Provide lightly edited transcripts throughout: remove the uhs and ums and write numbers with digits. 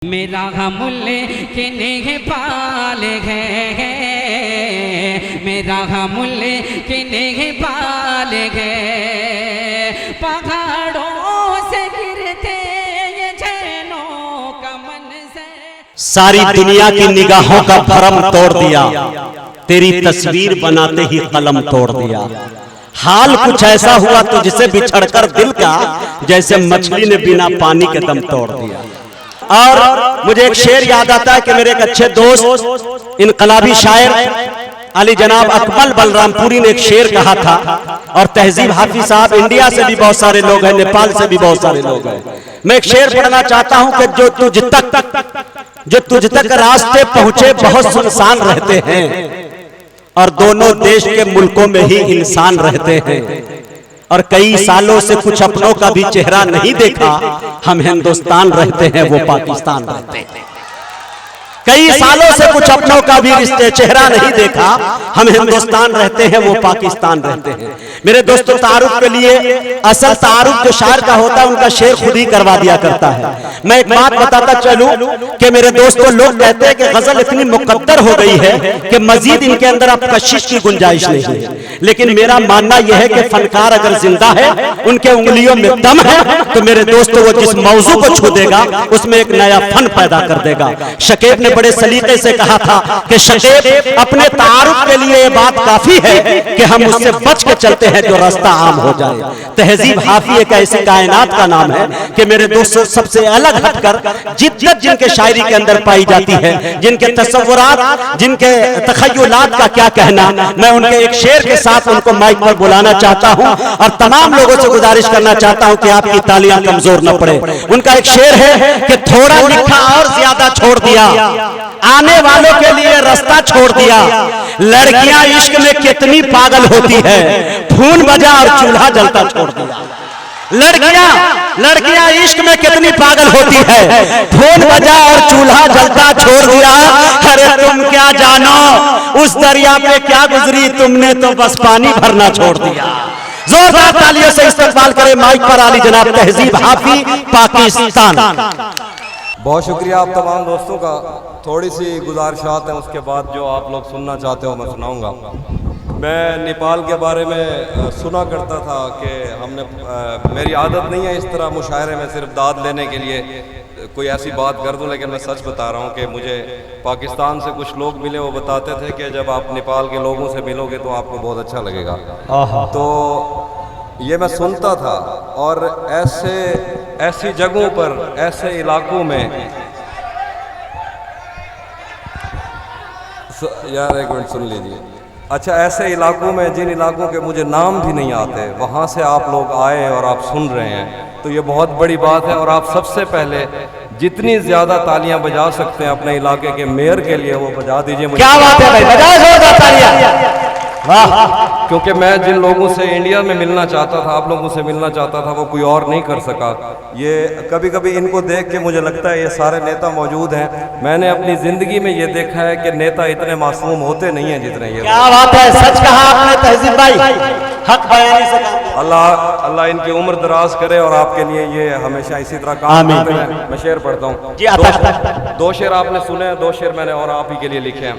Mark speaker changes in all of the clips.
Speaker 1: मेरा मुल्ले किन्हे पाल है, मेरा मुल्ले किन्हे पाल है। पहाड़ों से गिरते ये झरनों का मन से
Speaker 2: सारी दुनिया की निगाहों का भरम तोड़ दिया, तेरी तस्वीर बनाते ही कलम तोड़ दिया। हाल कुछ ऐसा हुआ तुझसे बिछड़कर दिल का, जैसे मछली ने बिना पानी के दम तोड़ दिया। और मुझे एक शेर याद आता है कि मेरे एक अच्छे दोस्त इनकलाबी शायर अली जनाब अकमल बलरामपुरी ने एक शेर कहा था। और तहजीब हाफिज साहब, इंडिया से भी बहुत सारे लोग हैं, नेपाल से भी बहुत सारे लोग हैं। मैं एक शेर पढ़ना चाहता हूं कि जो तुझ तक रास्ते पहुंचे बहुत सुनसान रहते हैं, और दोनों देश के मुल्कों में ही इंसान रहते हैं। और कई सालों से कुछ अपनों का भी चेहरा नहीं देखा, हम हिंदुस्तान रहते हैं वो पाकिस्तान रहते हैं। कई सालों से कुछ अपनों का भी चेहरा नहीं देखा, हम हिंदुस्तान रहते हैं वो पाकिस्तान रहते हैं। मेरे दोस्तों, तारुफ के लिए असल तारुफ जो शायर का होता है उनका शेर खुद ही करवा दिया करता है। मैं एक बात बताता चलूं कि मेरे दोस्तों, लोग कहते हैं कि गजल इतनी मुकद्दर हो गई है कि मजीद इनके अंदर अब कशिश की गुंजाइश नहीं है। लेकिन मेरा मानना यह है कि फनकार अगर जिंदा है, उनके उंगलियों में दम है, तो मेरे दोस्तों वो जिस मौजू को छू देगा उसमें एक नया फन पैदा कर देगा। शकीब ने बड़े सलीके से कहा था कि शकीब, अपने तारुफ के लिए ये बात काफी है कि हम उससे बच के चलते हैं जो रास्ता आम हो जाए। तहजीब हाफी एक ऐसी कायनात का नाम है कि मेरे दोस्तों, सबसे अलग हटकर जिद्दत जिनके शायरी के अंदर पाई जाती है, जिनके तसव्वुरात, जिनके तखय्युलात का क्या कहना। मैं उनके एक शेर के साथ उनको माइक पर बुलाना चाहता हूं और तमाम लोगों से गुजारिश करना चाहता हूं कि आपकी तालियां कमजोर न पड़े। उनका एक शेर है कि थोड़ा लिखा और ज्यादा छोड़ दिया, आने वालों के लिए रास्ता छोड़ दिया। लड़कियां इश्क में कितनी पागल होती है, खून बजा और चूल्हा जलता छोड़ दिया। लड़कियां इश्क में कितनी पागल होती है, खून बजा और चूल्हा जलता छोड़ दिया। अरे तुम क्या जानो उस दरिया पे क्या गुजरी, तुमने तो बस पानी भरना छोड़ दिया। जोरदार तालियों से इस्तकबाल करें माइक पर आली जनाब तहजीब हाफी, पाकिस्तान।
Speaker 3: बहुत शुक्रिया आप तमाम दोस्तों का। थोड़ी सी गुजारिशात हैं, उसके बाद जो आप लोग सुनना चाहते हो मैं सुनाऊंगा। मैं नेपाल के बारे में सुना करता था कि मेरी आदत नहीं है इस तरह मुशायरे में सिर्फ दाद लेने के लिए कोई ऐसी बात कर दूं, लेकिन मैं सच बता रहा हूं कि मुझे पाकिस्तान से कुछ लोग मिले, वो बताते थे कि जब आप नेपाल के लोगों से मिलोगे तो आपको बहुत अच्छा लगेगा। तो ये मैं सुनता था, और ऐसी जगहों पर, ऐसे इलाकों में, यार एक मिनट सुन लीजिए। अच्छा, ऐसे इलाकों में जिन इलाकों के मुझे नाम भी नहीं आते, वहाँ से आप लोग आए और आप सुन रहे हैं, तो ये बहुत बड़ी बात है। और आप सबसे पहले जितनी ज्यादा तालियां बजा सकते हैं अपने इलाके के मेयर के लिए वो बजा दीजिए।
Speaker 2: क्या बात है भाई, बजाओ जोरदार तालियां। वाह।
Speaker 3: क्योंकि मैं जिन लोगों से इंडिया में मिलना चाहता था, आप लोगों से मिलना चाहता था, वो कोई और नहीं कर सका। ये कभी कभी इनको देख के मुझे लगता है ये सारे नेता मौजूद हैं। मैंने अपनी जिंदगी में ये देखा है कि नेता इतने मासूम होते नहीं हैं जितने ये।
Speaker 2: क्या बात है, सच कहा आपने तहजीब भाई, हक बयानी से कहा।
Speaker 3: अल्लाह इनकी उम्र दराज करे और आपके लिए ये हमेशा इसी तरह काम करते हैं। मैं शेर पढ़ता हूँ, दो शेर आपने सुने, दो शेर मैंने और आप ही के लिए लिखे हैं।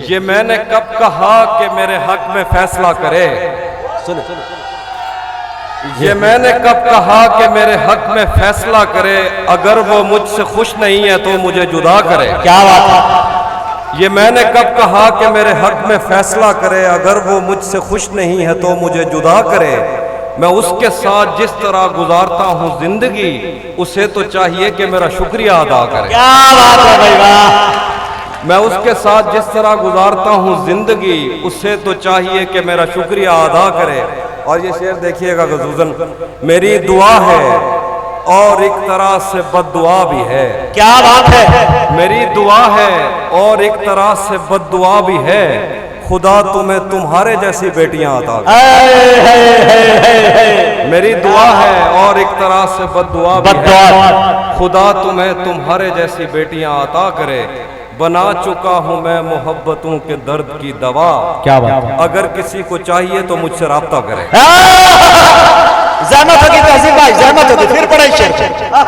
Speaker 3: ये मैंने कब कहा कि मेरे हक में फैसला करे, ये मैंने कब कहा कि मेरे हक में फैसला करे, अगर वो मुझसे खुश नहीं है तो मुझे जुदा करे।
Speaker 2: क्या बात है।
Speaker 3: ये मैंने कब कहा कि मेरे हक में फैसला करे, अगर वो मुझसे खुश नहीं है तो मुझे जुदा करे। मैं उसके साथ जिस तरह गुजारता हूँ जिंदगी, उसे तो चाहिए कि मेरा शुक्रिया अदा करे।
Speaker 2: क्या बात है भाई, वाह।
Speaker 3: मैं उसके साथ जिस तरह गुजारता हूँ जिंदगी, उसे तो चाहिए कि मेरा शुक्रिया अदा करे। और ये शेर देखिएगा ख़ुसूसन, मेरी दुआ है और एक तरह से बद्दुआ भी है।
Speaker 2: क्या बात है।
Speaker 3: मेरी दुआ है और एक तरह से बद्दुआ भी है, खुदा तुम्हें तुम्हारे जैसी बेटियां अता करे। मेरी दुआ है और एक तरह से बद्दुआ भी है, खुदा तुम्हें तुम्हारे जैसी बेटियां अता करे। बना चुका हूँ मैं मोहब्बतों के दर्द की दवा।
Speaker 2: क्या बात है।
Speaker 3: अगर किसी को चाहिए तो मुझसे राब्ता करे।
Speaker 2: जहमत होगी तहसीन भाई, जहमत होगी, फिर पढ़े शेर।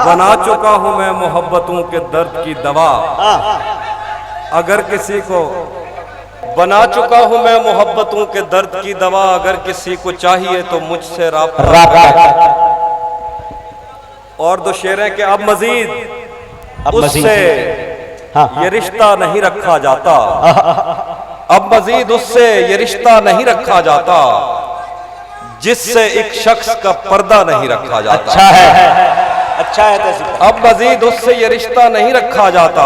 Speaker 3: बना चुका हूं मैं मोहब्बतों के दर्द की दवा, अगर किसी को बना चुका हूं मैं मोहब्बतों के दर्द की दवा, अगर किसी को चाहिए तो मुझसे राब्ता। और दो शेर हैं कि अब मजीद उससे ये रिश्ता नहीं रखा जाता, अब मजीद उससे ये रिश्ता नहीं रखा जाता, जिससे एक शख्स का पर्दा नहीं रखा जाता।
Speaker 2: अच्छा है, अच्छा है तहसीन।
Speaker 3: अब मजीद उससे ये रिश्ता नहीं रखा जाता,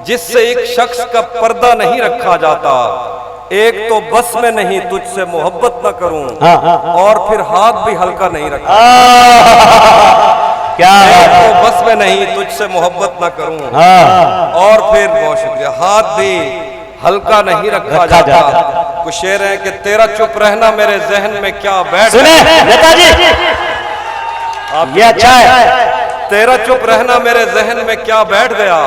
Speaker 3: जिससे एक शख्स का पर्दा नहीं रखा जाता। एक तो बस में नहीं तुझसे मोहब्बत न करूं, और फिर हाथ भी हल्का नहीं रखा।
Speaker 2: क्या
Speaker 3: एक तो बस में नहीं तुझसे मोहब्बत न करूं, और फिर बहुत शुक्रिया, हाथ भी हल्का नहीं रखा जाता। कुछ शेर है कि तेरा चुप रहना मेरे जहन में क्या बैठ
Speaker 2: सुने नेताजी, ये अच्छा है।
Speaker 3: तेरा चुप रहना मेरे जहन में क्या बैठ गया,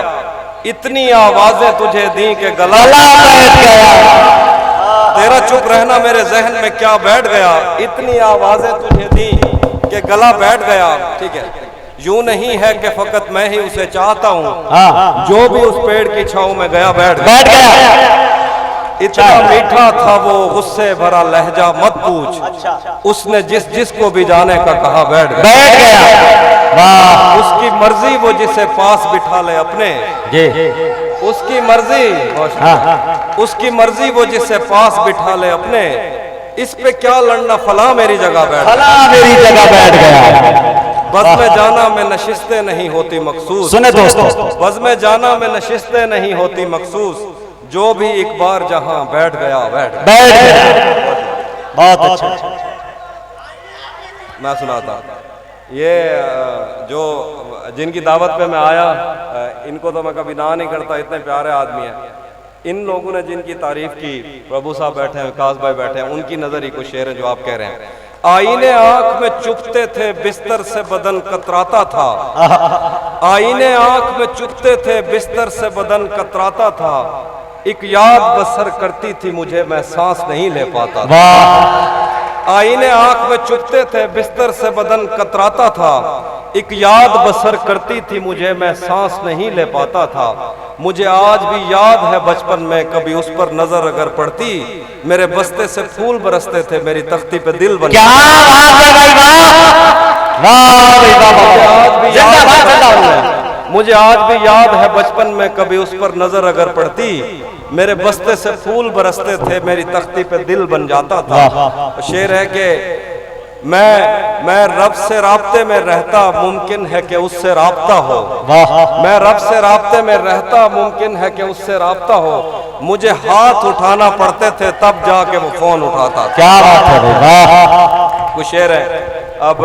Speaker 3: इतनी आवाजें तुझे दी के गला
Speaker 2: बैठ गया।
Speaker 3: तेरा चुप रहना मेरे जहन में क्या बैठ गया, इतनी आवाजें तुझे दी के गला बैठ गया। ठीक है, यूं नहीं है कि फकत मैं ही उसे चाहता हूँ, जो भी उस पेड़ की छांव में गया बैठ गया। इतना मीठा था वो गुस्से भरा लहजा मत पूछ, उसने जिसको भी जाने का कहा बैठ गया। उसकी मर्जी वो जिसे पास बिठा ले अपने, उसकी मर्जी, उसकी मर्जी वो जिसे पास बिठा ले अपने, इस पे क्या लड़ना, फला मेरी जगह बैठ गया। बस में जाना में नशिस्तें नहीं होती मखसूस,
Speaker 2: सुने दोस्तों,
Speaker 3: बस में जाना में नशिस्तें नहीं होती मखसूस, जो भी एक बार जहां बैठ गया बैठ गया।
Speaker 2: बहुत अच्छा।
Speaker 3: मैं सुनाता, ये जो जिनकी दावत पे मैं आया, इनको तो मैं कभी ना नहीं करता, इतने प्यारे आदमी हैं। इन लोगों ने जिनकी तारीफ की, प्रभु साहब बैठे हैं, विकास भाई बैठे हैं, उनकी नजर ही कुछ शेर है जो आप कह रहे हैं। आईने आंख में चुपते थे बिस्तर से बदन कतराता था, आईने आंख में चुपते थे बिस्तर से बदन कतराता था, एक याद बसर करती थी मुझे मैं सांस नहीं ले पाता था। आईने आंख में चुपते थे बिस्तर से बदन कतराता था, एक याद बसर करती थी मुझे मैं सांस नहीं ले पाता था। मुझे आज भी याद है बचपन में कभी उस पर नजर अगर पड़ती, मेरे बस्ते से फूल बरसते थे, मेरी तख्ती पे दिल बन।
Speaker 2: क्या बात है भाई,
Speaker 3: मुझे आज भी याद है बचपन में कभी उस पर नजर अगर पड़ती, मेरे बस्ते से फूल बरसते थे, मेरी तख्ती पे दिल बन जाता था। शेर है कि मैं रब से राब्ते में रहता, मुमकिन है कि उससे राब्ता हो। मैं रब से राब्ते में रहता, मुमकिन है कि उससे राब्ता हो। मुझे हाथ उठाना पड़ते थे तब जाके वो फोन उठाता।
Speaker 2: क्या बात है भाई,
Speaker 3: कुछ शेर है। अब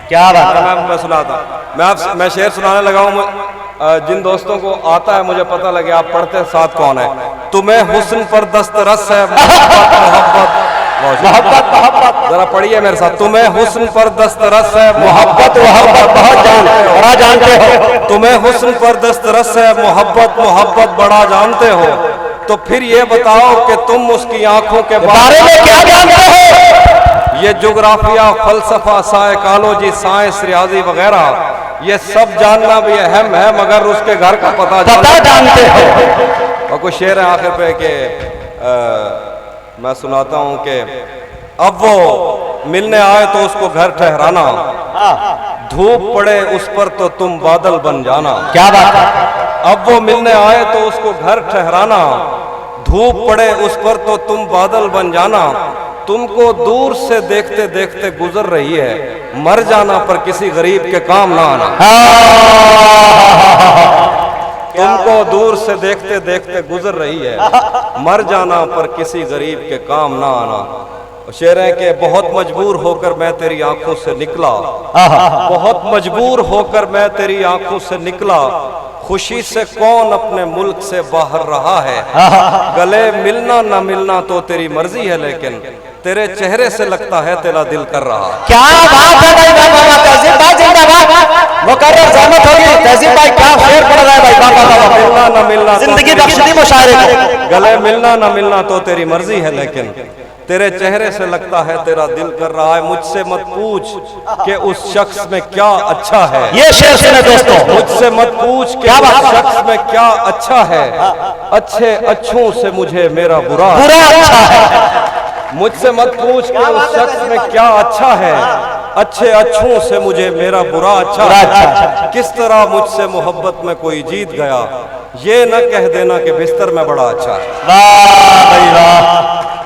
Speaker 2: क्या बात है,
Speaker 3: मैं सुनाता, मैं शेर सुनाने लगा हूँ। जिन दोस्तों को आता है मुझे पता लगे आप पढ़ते साथ कौन है। तुम्हें हुस्न पर दस्तरस है मोहब्बत, जरा पढ़िए मेरे साथ। तुम्हें हुस्न पर दस्तरस है मोहब्बत, बहुत बड़ा जानते हो। तुम्हें हुस्न पर दस्तरस है मोहब्बत बड़ा जानते हो, तो फिर ये बताओ कि तुम उसकी आंखों के बारे में क्या जानते हो। ये जोग्राफिया, फलसफा, साइकोलॉजी, साइंस, रियाजी वगैरह ये सब जानना भी अहम है, मगर उसके घर का पता जानते हो। और कुछ शेर है आखिर पे कि मैं सुनाता हूँ कि अब वो मिलने आए तो उसको घर ठहराना, धूप पड़े उस पर तो तुम बादल बन जाना।
Speaker 2: क्या बात है।
Speaker 3: अब वो मिलने आए तो उसको घर ठहराना, धूप पड़े उस पर तो तुम बादल बन जाना। तुमको दूर से देखते देखते गुजर रही है, मर जाना पर किसी गरीब के काम ना आना। तुमको दूर से देखते देखते गुजर रही है, मर जाना पर किसी गरीब के काम ना आना। शेर है कि बहुत मजबूर होकर मैं तेरी आंखों से निकला, बहुत मजबूर होकर मैं तेरी आंखों से निकला। खुशी से कौन अपने मुल्क से बाहर रहा है, गले मिलना ना मिलना तो तेरी मर्जी है, लेकिन तेरे चेहरे से लगता है तेरा दिल कर रहा।
Speaker 2: क्या बात है भाई, तहसीन भाई जिंदाबाद। मुकर्रर सहमत होगी तहसीन भाई, क्या शेर पढ़ रहा है भाई।
Speaker 3: मिलना ना मिलना
Speaker 2: जिंदगी बख्श दी मुशायरे को।
Speaker 3: गले मिलना ना मिलना तो तेरी मर्जी है, लेकिन तेरे चेहरे से लगता है तेरा दिल कर रहा है। मुझसे मत पूछ कि उस शख्स में क्या अच्छा है।
Speaker 2: ये शेर सुने दोस्तों,
Speaker 3: मुझसे मत पूछ कि उस शख्स में क्या अच्छा है। अच्छे अच्छों से मुझे मेरा बुरा
Speaker 2: अच्छा है।
Speaker 3: मुझसे मत पूछ कि उस शख्स में क्या अच्छा है। अच्छे अच्छों से मुझे मेरा बुरा अच्छा है। किस तरह मुझसे मोहब्बत में कोई जीत गया, ये न कह देना कि बिस्तर में बड़ा अच्छा है।
Speaker 2: वाह भाई वाह।